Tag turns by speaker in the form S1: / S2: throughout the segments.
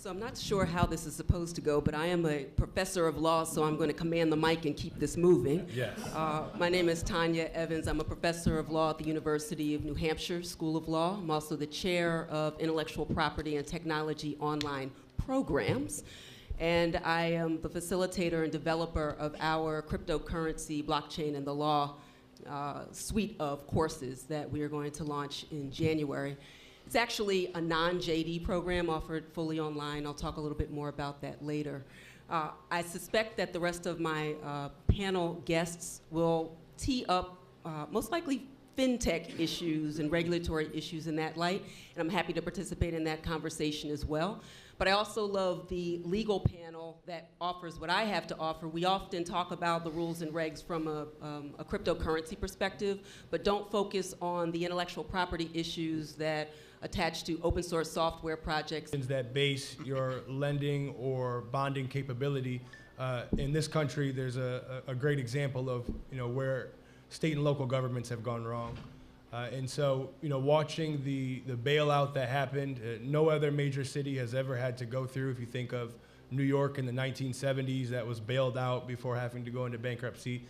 S1: So I'm not sure how this is supposed to go, but I am a professor of law, so I'm going to command the mic and keep this moving.
S2: Yes.
S1: My name is Tanya Evans. I'm a professor of law at the University of New Hampshire School of Law. I'm also the chair of Intellectual Property and Technology Online Programs. And I am the facilitator and developer of our cryptocurrency, blockchain, and the law suite of courses that we are going to launch in January. It's actually a non-JD program offered fully online. I'll talk a little bit more about that later. I suspect that the rest of my panel guests will tee up most likely fintech issues and regulatory issues in that light, and I'm happy to participate in that conversation as well. But I also love the legal panel that offers what I have to offer. We often talk about the rules and regs from a cryptocurrency perspective, but don't focus on the intellectual property issues that attach to open source software projects.
S2: That base your lending or bonding capability. In this country, there's a great example of where state and local governments have gone wrong. And so, watching the bailout that happened, no other major city has ever had to go through. If you think of New York in the 1970s, that was bailed out before having to go into bankruptcy.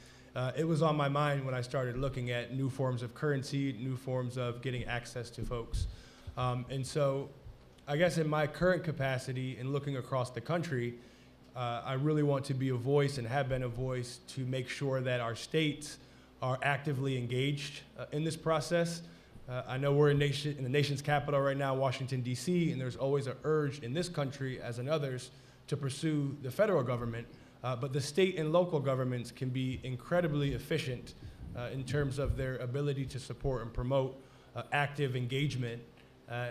S2: It was on my mind when I started looking at new forms of currency, new forms of getting access to folks. And so, I guess in my current capacity in looking across the country, I really want to be a voice and have been a voice to make sure that our states are actively engaged in this process. I know we're in the nation's capital right now, Washington, D.C., and there's always an urge in this country, as in others, to pursue the federal government. But the state and local governments can be incredibly efficient in terms of their ability to support and promote active engagement.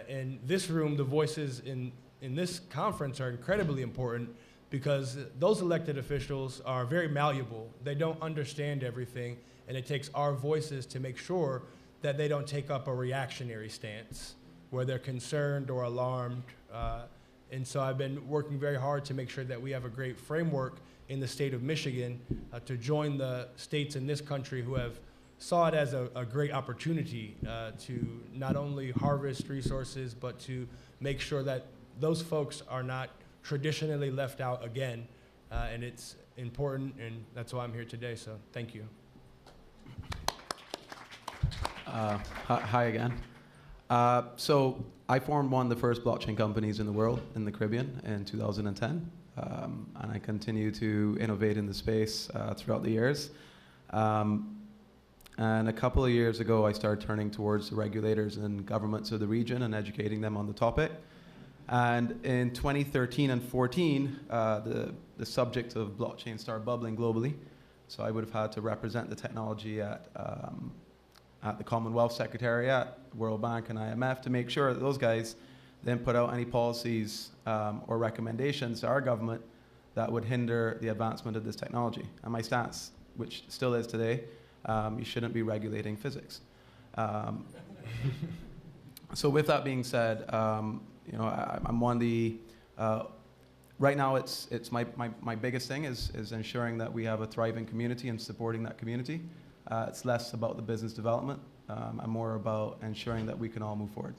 S2: In this room, the voices in this conference are incredibly important because those elected officials are very malleable. They don't understand everything, and it takes our voices to make sure that they don't take up a reactionary stance where they're concerned or alarmed. And so I've been working very hard to make sure that we have a great framework in the state of Michigan to join the states in this country who have saw it as a great opportunity to not only harvest resources, but to make sure that those folks are not traditionally left out again. And it's important, and that's why I'm here today, so thank you.
S3: Hi again. So I formed one of the first blockchain companies in the world in the Caribbean in 2010, and I continue to innovate in the space throughout the years. And a couple of years ago, I started turning towards the regulators and governments of the region and educating them on the topic. And in 2013 and 14, the subject of blockchain started bubbling globally. So I would have had to represent the technology at the Commonwealth Secretariat, World Bank, and IMF to make sure that those guys didn't put out any policies or recommendations to our government that would hinder the advancement of this technology. And my stance, which still is today, you shouldn't be regulating physics. So with that being said, I'm one of the, right now it's my biggest thing is ensuring that we have a thriving community and supporting that community. It's less about the business development and more about ensuring that we can all move forward.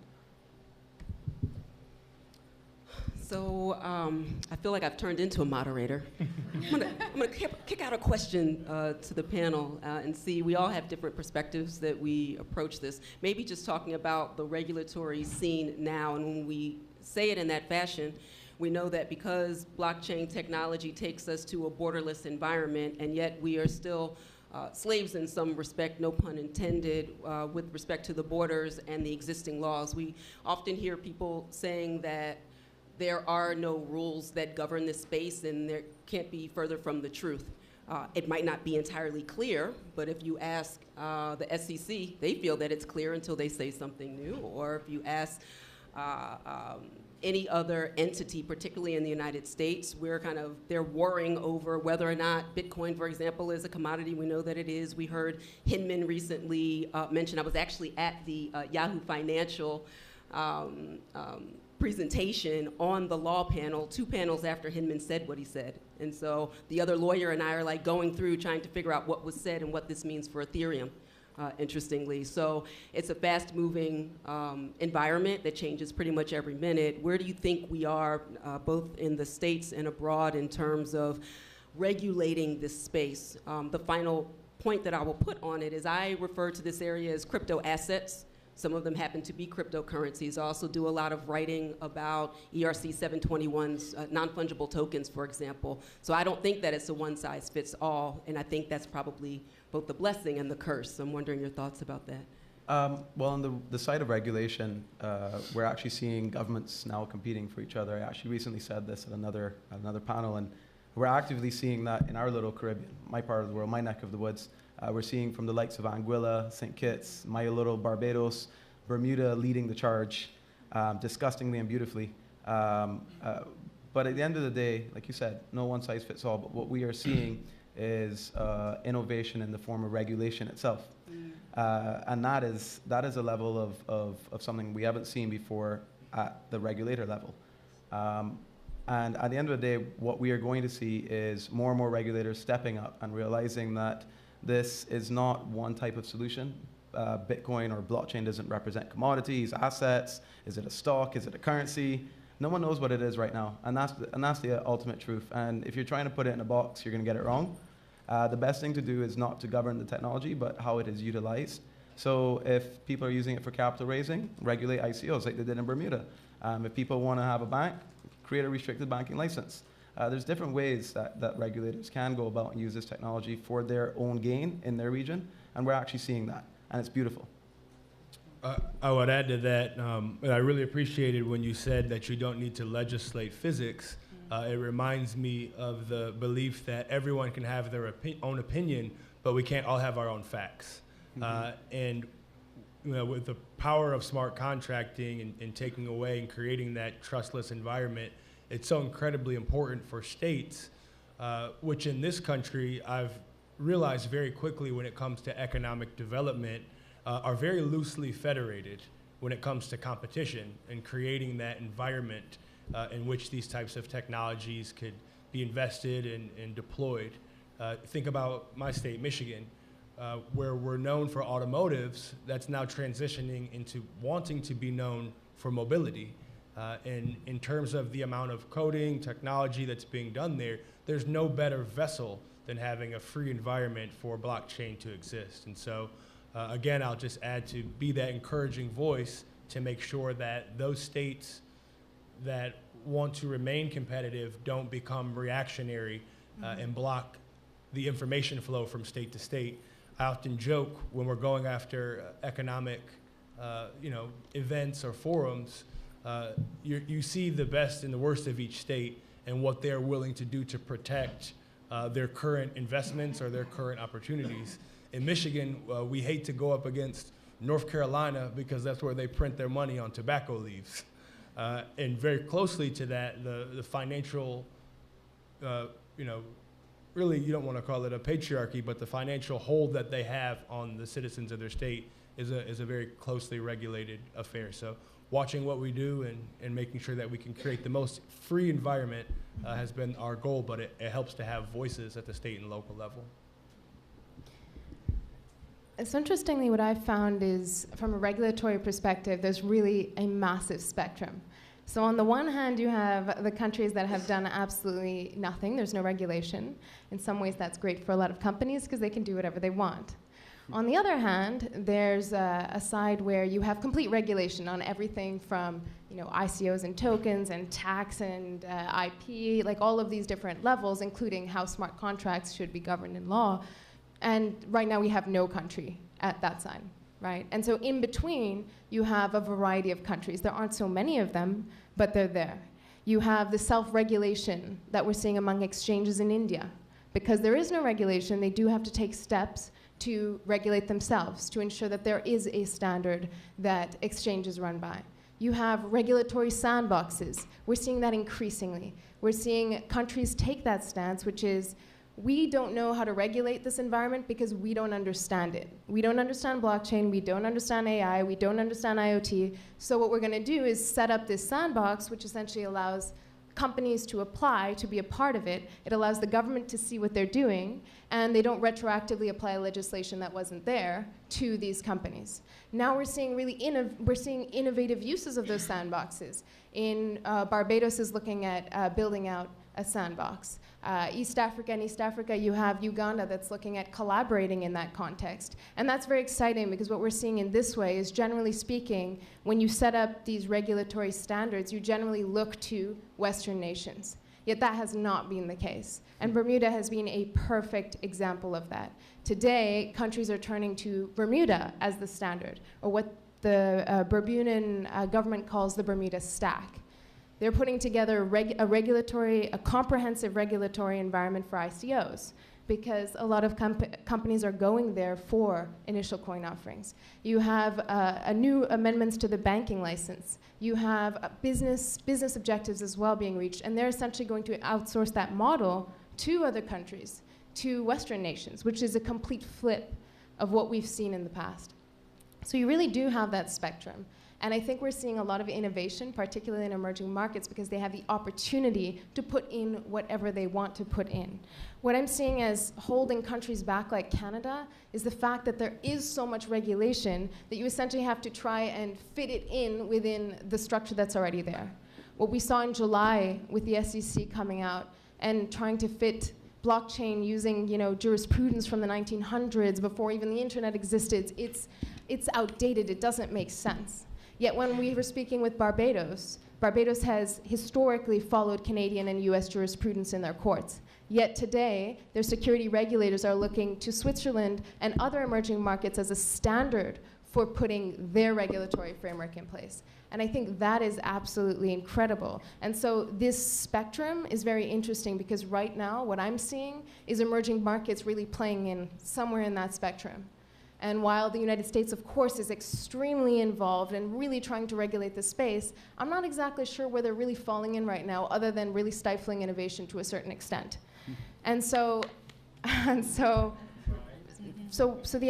S1: So I feel like I've turned into a moderator. I'm gonna kick out a question to the panel and see, we all have different perspectives that we approach this. Maybe just talking about the regulatory scene now, and when we say it in that fashion, we know that because blockchain technology takes us to a borderless environment, and yet we are still slaves in some respect, no pun intended, with respect to the borders and the existing laws. We often hear people saying that there are no rules that govern this space, and there can't be further from the truth. It might not be entirely clear, but if you ask the SEC, they feel that it's clear until they say something new. Or if you ask any other entity, particularly in the United States, they're warring over whether or not Bitcoin, for example, is a commodity. We know that it is. We heard Hinman recently mention, I was actually at the Yahoo Financial presentation on the law panel, 2 panels after Hinman said what he said. And so the other lawyer and I are like going through trying to figure out what was said and what this means for Ethereum. interestingly. So it's a fast-moving environment that changes pretty much every minute. Where do you think we are, both in the States and abroad, in terms of regulating this space? The final point that I will put on it is I refer to this area as crypto assets. Some of them happen to be cryptocurrencies. I also do a lot of writing about ERC 721's non-fungible tokens, for example. So I don't think that it's a one-size-fits-all, and I think that's probably both the blessing and the curse. So I'm wondering your thoughts about that.
S3: Well, on the side of regulation, we're actually seeing governments now competing for each other. I actually recently said this at another panel, and we're actively seeing that in our little Caribbean, my part of the world, my neck of the woods. We're seeing from the likes of Anguilla, St. Kitts, my little Barbados, Bermuda leading the charge, disgustingly and beautifully. But at the end of the day, like you said, no one size fits all, but what we are seeing is innovation in the form of regulation itself. And that is a level of something we haven't seen before at the regulator level. And at the end of the day, what we are going to see is more and more regulators stepping up and realizing that this is not one type of solution. Bitcoin or blockchain doesn't represent commodities, assets. Is it a stock? Is it a currency? No one knows what it is right now, and that's the ultimate truth. And if you're trying to put it in a box, you're going to get it wrong. The best thing to do is not to govern the technology, but how it is utilized. So if people are using it for capital raising, regulate ICOs like they did in Bermuda. If people want to have a bank, create a restricted banking license. There's different ways that regulators can go about and use this technology for their own gain in their region, and we're actually seeing that, and it's beautiful.
S2: I would add to that, and I really appreciated when you said that you don't need to legislate physics. It reminds me of the belief that everyone can have their own opinion, but we can't all have our own facts. And with the power of smart contracting and taking away and creating that trustless environment, it's so incredibly important for states, which in this country I've realized very quickly when it comes to economic development, are very loosely federated when it comes to competition and creating that environment in which these types of technologies could be invested and deployed. Think about my state, Michigan, where we're known for automotives, that's now transitioning into wanting to be known for mobility. And in terms of the amount of coding, technology that's being done there, there's no better vessel than having a free environment for blockchain to exist. And so, again, I'll just add to be that encouraging voice to make sure that those states that want to remain competitive don't become reactionary and block the information flow from state to state. I often joke when we're going after economic events or forums, you see the best and the worst of each state and what they're willing to do to protect their current investments or their current opportunities. In Michigan, we hate to go up against North Carolina because that's where they print their money on tobacco leaves. And very closely to that, the financial, really you don't want to call it a patriarchy, but the financial hold that they have on the citizens of their state is a very closely regulated affair. So watching what we do and making sure that we can create the most free environment has been our goal, but it helps to have voices at the state and local level.
S4: So interestingly, what I've found is, from a regulatory perspective, there's really a massive spectrum. So on the one hand, you have the countries that have done absolutely nothing. There's no regulation. In some ways, that's great for a lot of companies because they can do whatever they want. On the other hand, there's a side where you have complete regulation on everything from ICOs and tokens and tax and IP, like all of these different levels, including how smart contracts should be governed in law. And right now we have no country at that side, right? And so in between, you have a variety of countries. There aren't so many of them, but they're there. You have the self-regulation that we're seeing among exchanges in India. Because there is no regulation, they do have to take steps to regulate themselves, to ensure that there is a standard that exchanges run by. You have regulatory sandboxes. We're seeing that increasingly. We're seeing countries take that stance, which is, we don't know how to regulate this environment because we don't understand it. We don't understand blockchain, we don't understand AI, we don't understand IoT. So what we're going to do is set up this sandbox, which essentially allows companies to apply to be a part of it. It allows the government to see what they're doing, and they don't retroactively apply legislation that wasn't there to these companies. Now we're seeing innovative uses of those sandboxes. Barbados is looking at building out a sandbox. East Africa, you have Uganda that's looking at collaborating in that context. And that's very exciting because what we're seeing in this way is, generally speaking, when you set up these regulatory standards, you generally look to Western nations. Yet that has not been the case. And Bermuda has been a perfect example of that. Today, countries are turning to Bermuda as the standard, or what the Bermudan government calls the Bermuda Stack. They're putting together a comprehensive regulatory environment for ICOs, because a lot of companies are going there for initial coin offerings. You have new amendments to the banking license. You have business objectives as well being reached, and they're essentially going to outsource that model to other countries, to Western nations, which is a complete flip of what we've seen in the past. So you really do have that spectrum. And I think we're seeing a lot of innovation, particularly in emerging markets, because they have the opportunity to put in whatever they want to put in. What I'm seeing as holding countries back like Canada is the fact that there is so much regulation that you essentially have to try and fit it in within the structure that's already there. What we saw in July with the SEC coming out and trying to fit blockchain using, jurisprudence from the 1900s before even the internet existed, it's outdated. It doesn't make sense. Yet when we were speaking with Barbados, Barbados has historically followed Canadian and US jurisprudence in their courts. Yet today, their security regulators are looking to Switzerland and other emerging markets as a standard for putting their regulatory framework in place. And I think that is absolutely incredible. And so this spectrum is very interesting, because right now what I'm seeing is emerging markets really playing in somewhere in that spectrum. And while the United States, of course, is extremely involved and really trying to regulate the space, I'm not exactly sure where they're really falling in right now, other than really stifling innovation to a certain extent. And so the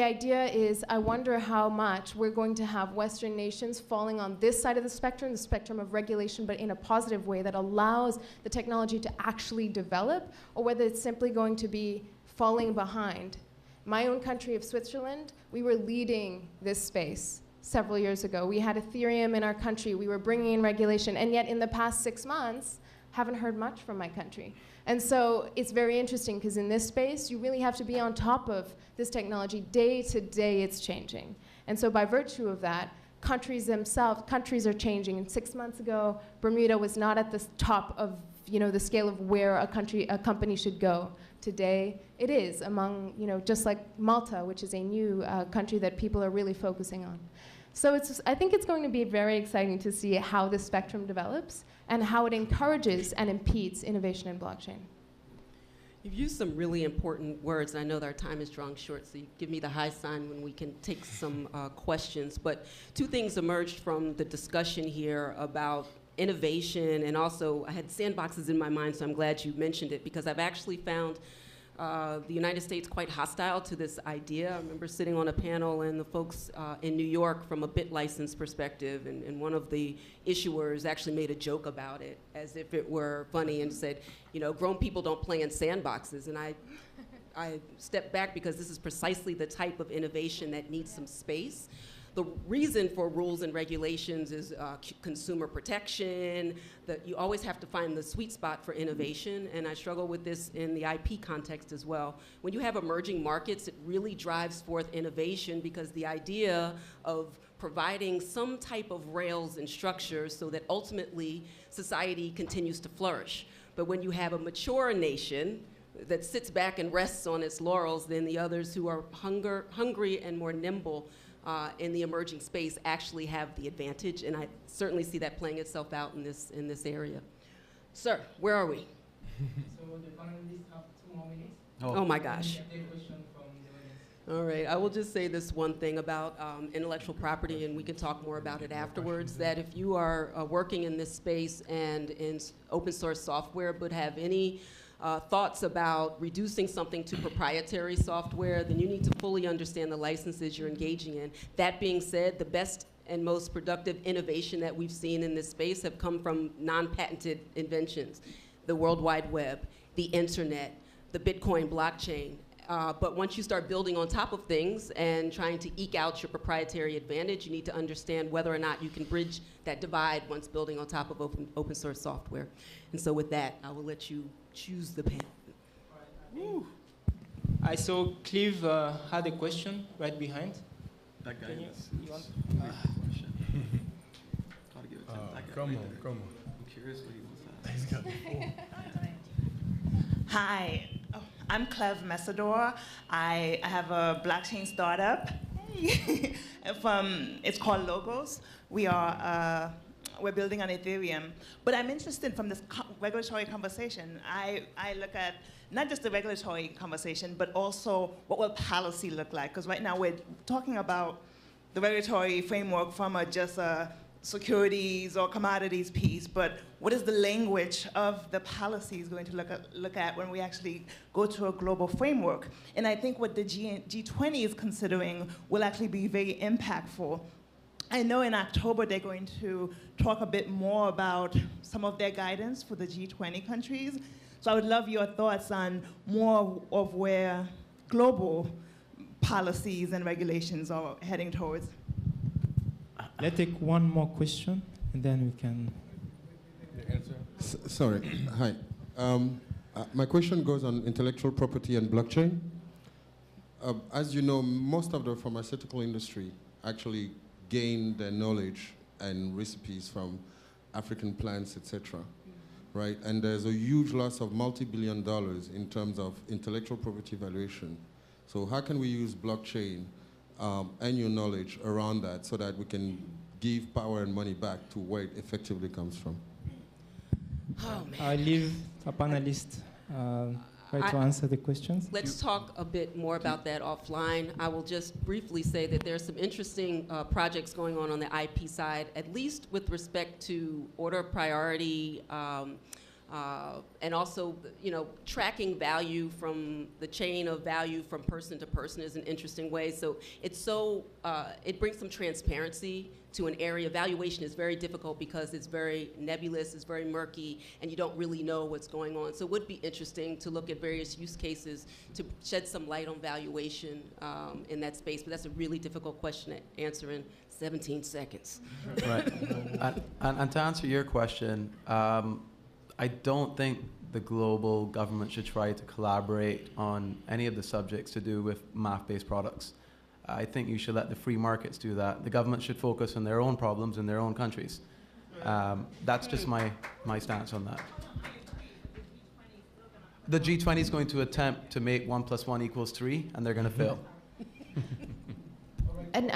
S4: idea is, I wonder how much we're going to have Western nations falling on this side of the spectrum of regulation, but in a positive way that allows the technology to actually develop, or whether it's simply going to be falling behind. My own country of Switzerland, we were leading this space several years ago. We had Ethereum in our country. We were bringing in regulation. And yet in the past 6 months, haven't heard much from my country. And so it's very interesting, because in this space, you really have to be on top of this technology. Day to day, it's changing. And so by virtue of that, countries are changing. And 6 months ago, Bermuda was not at the top of the scale of where a company should go. Today, it is among, just like Malta, which is a new country that people are really focusing on. So I think it's going to be very exciting to see how this spectrum develops and how it encourages and impedes innovation in blockchain.
S1: You've used some really important words, and I know that our time is drawing short, so you give me the high sign when we can take some questions. But two things emerged from the discussion here about innovation, and also I had sandboxes in my mind, so I'm glad you mentioned it, because I've actually found the United States quite hostile to this idea. I remember sitting on a panel, and the folks in New York from a bit license perspective, and one of the issuers actually made a joke about it as if it were funny and said, grown people don't play in sandboxes. And I stepped back, because this is precisely the type of innovation that needs some space. The reason for rules and regulations is consumer protection, that you always have to find the sweet spot for innovation, and I struggle with this in the IP context as well. When you have emerging markets, it really drives forth innovation, because the idea of providing some type of rails and structures so that ultimately society continues to flourish. But when you have a mature nation that sits back and rests on its laurels, then the others who are hungry and more nimble in the emerging space actually have the advantage, and I certainly see that playing itself out in this area. Sir, where are we?
S5: So the panelists have 2 more minutes.
S1: Oh my gosh.
S5: Take a question from the audience.
S1: All right, I will just say this one thing about intellectual property, and we can talk more about it afterwards, that if you are working in this space and in open source software but have any thoughts about reducing something to proprietary software, then you need to fully understand the licenses you're engaging in. That being said, the best and most productive innovation that we've seen in this space have come from non-patented inventions. The World Wide Web, the internet, the Bitcoin blockchain. But once you start building on top of things and trying to eke out your proprietary advantage, you need to understand whether or not you can bridge that divide once building on top of open source software. And so with that, I will let you choose the pen.
S5: I saw Clive had a question right behind.
S3: That guy
S5: Can you-
S3: is
S5: you want-
S3: question. Gotta give it to him. That guy
S2: Come
S3: right
S2: on,
S3: there.
S2: come on.
S3: I'm curious what he wants to ask.
S6: Hi, I'm Clev Messador. I have a blockchain startup. Hey. It's called Logos. We're building on Ethereum. But I'm interested from this regulatory conversation. I look at not just the regulatory conversation, but also what will policy look like? Because right now we're talking about the regulatory framework from just a securities or commodities piece, but what is the language of the policies going to look at when we actually go to a global framework? And I think what the G20 is considering will actually be very impactful. I know in October they're going to talk a bit more about some of their guidance for the G20 countries. So I would love your thoughts on more of where global policies and regulations are heading towards.
S5: Let's take one more question, and then we can.
S2: The answer?
S7: Sorry. Hi. My question goes on intellectual property and blockchain. As you know, most of the pharmaceutical industry actually gain their knowledge and recipes from African plants, etc. Right? And there's a huge loss of multi-billion dollars in terms of intellectual property valuation. So how can we use blockchain and your knowledge around that so that we can give power and money back to where it effectively comes from?
S1: Oh, man.
S5: I'll leave a panelist try to answer the questions.
S1: Let's talk a bit more about that offline. I will just briefly say that there are some interesting projects going on the IP side, at least with respect to order of priority, and also, tracking value from the chain of value from person to person is an interesting way. So it brings some transparency to an area. Valuation is very difficult because it's very nebulous, it's very murky, and you don't really know what's going on. So it would be interesting to look at various use cases to shed some light on valuation in that space. But that's a really difficult question to answer in 17 seconds.
S3: Right. And to answer your question, I don't think the global government should try to collaborate on any of the subjects to do with math-based products. I think you should let the free markets do that. The government should focus on their own problems in their own countries. That's just my stance on that. The G20 is going to attempt to make 1 + 1 = 3, and they're going to fail.
S4: And